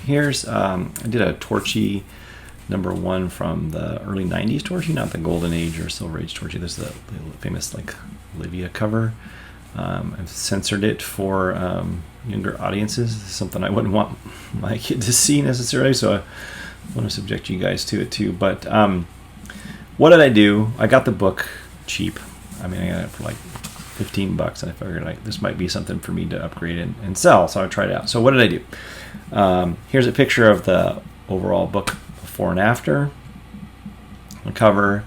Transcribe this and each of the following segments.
here's, I did a Torchy #1 from the early 90s Torchy, not the Golden Age or Silver Age Torchy. This is the famous like Olivia cover. I've censored it for younger audiences. This is something I wouldn't want my kid to see necessarily, so I want to subject you guys to it too. But what did I do? I got the book cheap. I mean, I got it for like $15, and I figured like this might be something for me to upgrade and sell, so I tried it out. So what did I do? Here's a picture of the overall book before and after, the cover,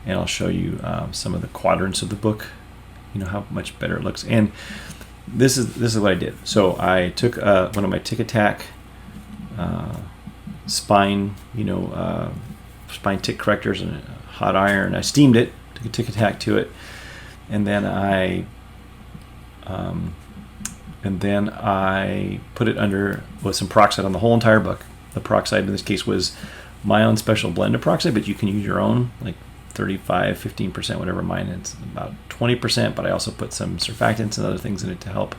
and I'll show you some of the quadrants of the book, you know, how much better it looks. And this is what I did. So I took one of my Tic Tac spine, spine tick correctors and a hot iron. I steamed it, took a Tic Tac to it, and then I put it under with some peroxide on the whole entire book. The peroxide in this case was my own special blend of peroxide, but you can use your own, like 35, 15%, whatever. Mine it's about 20%, but I also put some surfactants and other things in it to help.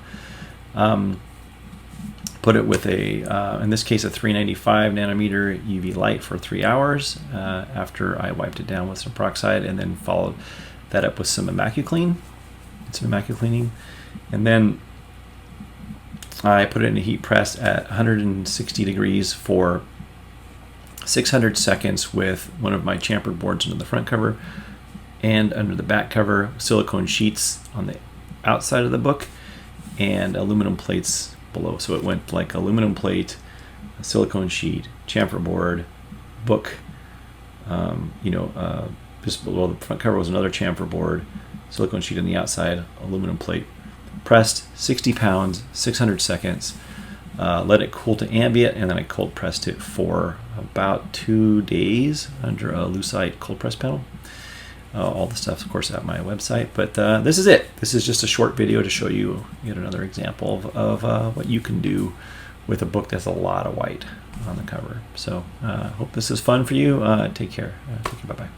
Put it with in this case, a 395 nanometer UV light for 3 hours after I wiped it down with some peroxide, and then followed that up with some Immaculclean, and then I put it in a heat press at 160 degrees for 600 seconds with one of my chamfered boards under the front cover, and under the back cover, silicone sheets on the outside of the book and aluminum plates below. So it went like aluminum plate, a silicone sheet, chamfer board, book, just below the front cover was another chamfer board, silicone sheet on the outside, aluminum plate. Pressed 60 pounds, 600 seconds, let it cool to ambient, and then I cold pressed it for about 2 days under a lucite cold press panel. All the stuff's of course at my website, but this is it. This is just a short video to show you yet another example of what you can do with a book that's a lot of white on the cover. So hope this is fun for you. Take care. Bye-bye.